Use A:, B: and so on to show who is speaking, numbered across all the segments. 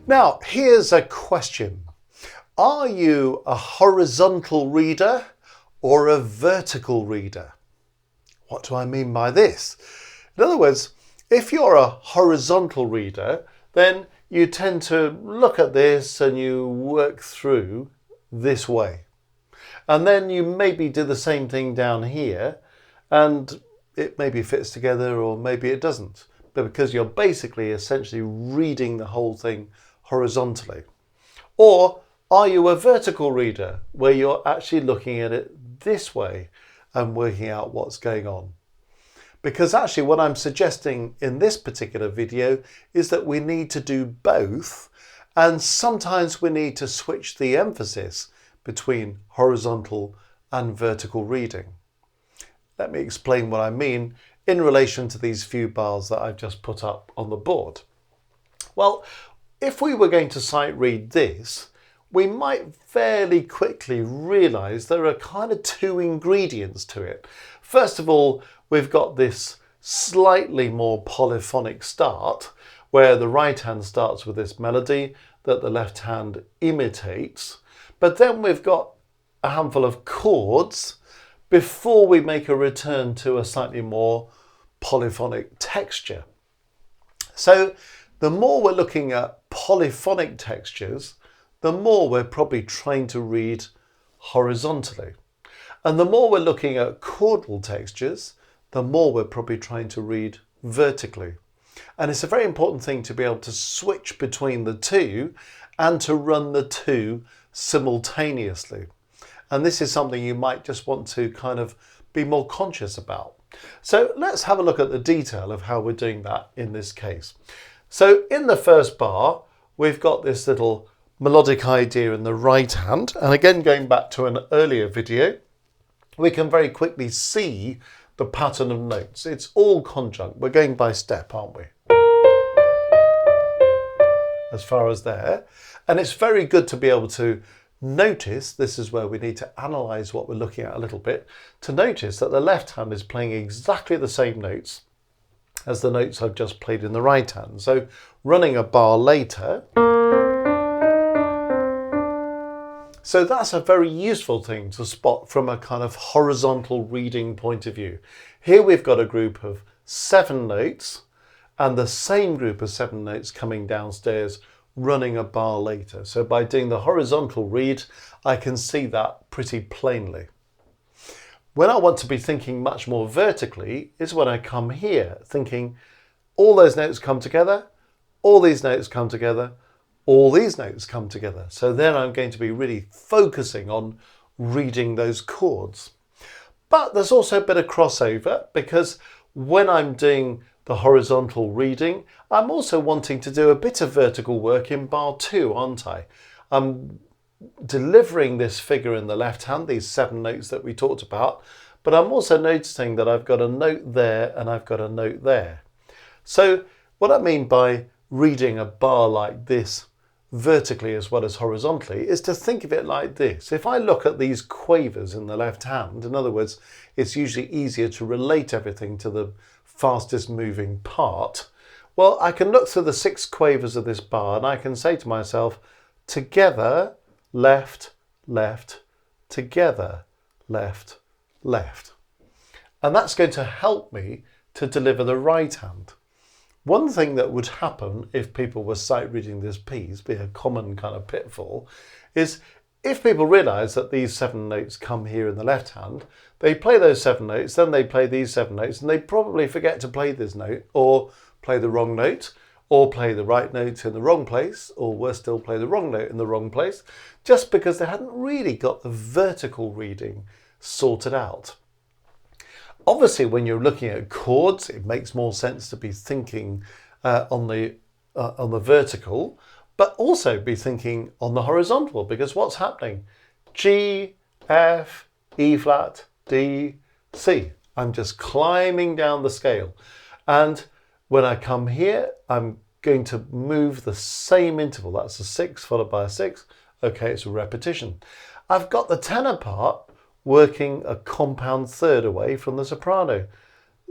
A: Now, here's a question. Are you a horizontal reader or a vertical reader? What do I mean by this? In other words, if you're a horizontal reader, then you tend to look at this and you work through this way. And then you maybe do the same thing down here and it maybe fits together or maybe it doesn't. But because you're basically essentially reading the whole thing horizontally. Or are you a vertical reader where you're actually looking at it this way and working out what's going on? Because actually what I'm suggesting in this particular video is that we need to do both, and sometimes we need to switch the emphasis between horizontal and vertical reading. Let me explain what I mean in relation to these few bars that I've just put up on the board. Well, if we were going to sight read this, we might fairly quickly realise there are kind of two ingredients to it. First of all, we've got this slightly more polyphonic start, where the right hand starts with this melody that the left hand imitates. But then we've got a handful of chords before we make a return to a slightly more polyphonic texture. So the more we're looking at polyphonic textures, the more we're probably trying to read horizontally. And the more we're looking at chordal textures, the more we're probably trying to read vertically. And it's a very important thing to be able to switch between the two and to run the two simultaneously. And this is something you might just want to kind of be more conscious about. So let's have a look at the detail of how we're doing that in this case. So in the first bar, we've got this little melodic idea in the right hand. And again, going back to an earlier video, we can very quickly see the pattern of notes. It's all conjunct. We're going by step, aren't we? As far as there. And it's very good to be able to notice, this is where we need to analyse what we're looking at a little bit, to notice that the left hand is playing exactly the same notes as the notes I've just played in the right hand. So running a bar later. So that's a very useful thing to spot from a kind of horizontal reading point of view. Here we've got a group of 7 notes and the same group of 7 notes coming downstairs running a bar later. So by doing the horizontal read, I can see that pretty plainly. When I want to be thinking much more vertically is when I come here thinking all those notes come together, all these notes come together, all these notes come together. So then I'm going to be really focusing on reading those chords. But there's also a bit of crossover because when I'm doing the horizontal reading, I'm also wanting to do a bit of vertical work in bar 2, aren't I? I'm delivering this figure in the left hand, these 7 notes that we talked about, but I'm also noticing that I've got a note there and I've got a note there. So what I mean by reading a bar like this vertically as well as horizontally is to think of it like this. If I look at these quavers in the left hand, in other words, it's usually easier to relate everything to the fastest moving part. Well, I can look through the 6 quavers of this bar and I can say to myself, together, left, left, together, left, left. And that's going to help me to deliver the right hand. One thing that would happen if people were sight reading this piece, be a common kind of pitfall, is if people realise that these 7 notes come here in the left hand, they play those 7 notes, then they play these 7 notes, and they probably forget to play this note, or play the wrong note, or play the right note in the wrong place, or worse still, play the wrong note in the wrong place, just because they hadn't really got the vertical reading sorted out. Obviously, when you're looking at chords, it makes more sense to be thinking on the vertical, but also be thinking on the horizontal, because what's happening? G, F, E flat, D, C. I'm just climbing down the scale. And when I come here, I'm going to move the same interval. That's a 6 followed by a 6. Okay, it's a repetition. I've got the tenor part working a compound third away from the soprano.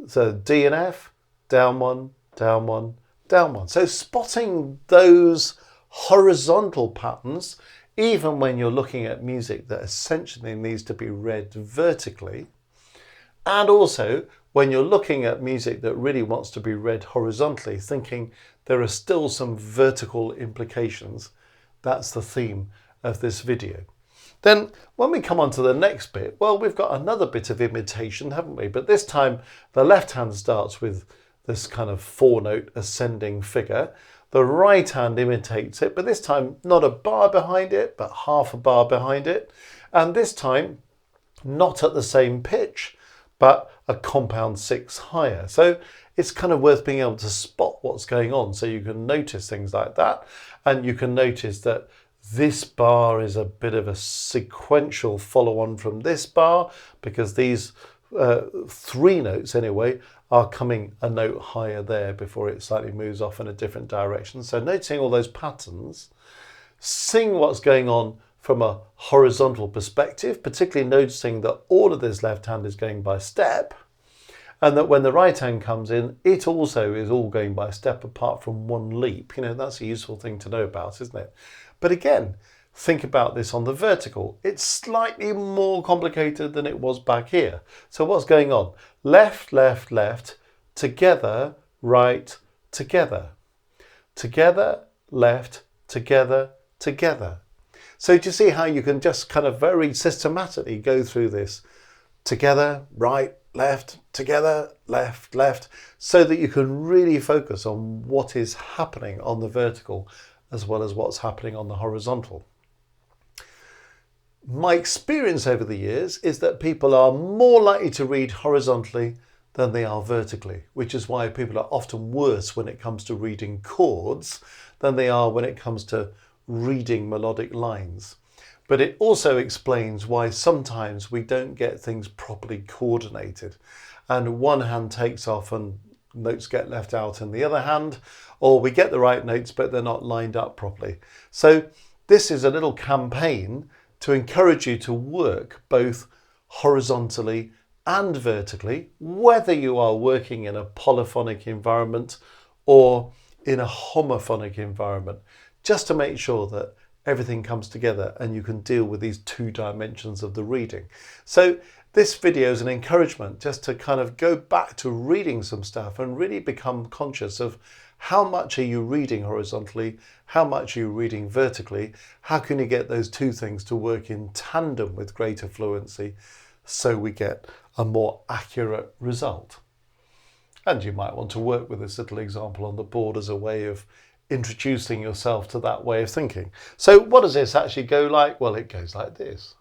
A: So D and F, down 1, down 1, down 1. So spotting those horizontal patterns, even when you're looking at music that essentially needs to be read vertically, and also when you're looking at music that really wants to be read horizontally, thinking there are still some vertical implications. That's the theme of this video. Then when we come on to the next bit, well, we've got another bit of imitation, haven't we? But this time the left hand starts with this kind of 4-note ascending figure. The right hand imitates it, but this time not a bar behind it, but half a bar behind it. And this time not at the same pitch, but a compound 6 higher. So it's kind of worth being able to spot what's going on. So you can notice things like that. And you can notice that this bar is a bit of a sequential follow on from this bar, because these 3 notes anyway are coming a note higher there before it slightly moves off in a different direction. So noticing all those patterns, seeing what's going on from a horizontal perspective, particularly noticing that all of this left hand is going by step, and that when the right hand comes in, it also is all going by step apart from one leap. You know, that's a useful thing to know about, isn't it? But again, think about this on the vertical. It's slightly more complicated than it was back here. So what's going on? Left, left, left, together, right, together. Together, left, together, together. So do you see how you can just kind of very systematically go through this together, right, left, together, left, left, so that you can really focus on what is happening on the vertical as well as what's happening on the horizontal. My experience over the years is that people are more likely to read horizontally than they are vertically, which is why people are often worse when it comes to reading chords than they are when it comes to reading melodic lines. But it also explains why sometimes we don't get things properly coordinated, and one hand takes off and notes get left out in the other hand, or we get the right notes but they're not lined up properly. So this is a little campaign to encourage you to work both horizontally and vertically, whether you are working in a polyphonic environment or in a homophonic environment, just to make sure that everything comes together and you can deal with these 2 dimensions of the reading. So this video is an encouragement just to kind of go back to reading some stuff and really become conscious of how much are you reading horizontally, how much are you reading vertically, how can you get those 2 things to work in tandem with greater fluency so we get a more accurate result. And you might want to work with this little example on the board as a way of introducing yourself to that way of thinking. So what does this actually go like? Well, it goes like this.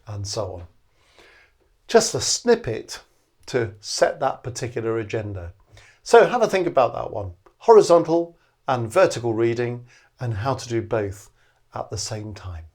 A: And so on. Just a snippet to set that particular agenda. So have a think about that one. Horizontal and vertical reading, and how to do both at the same time.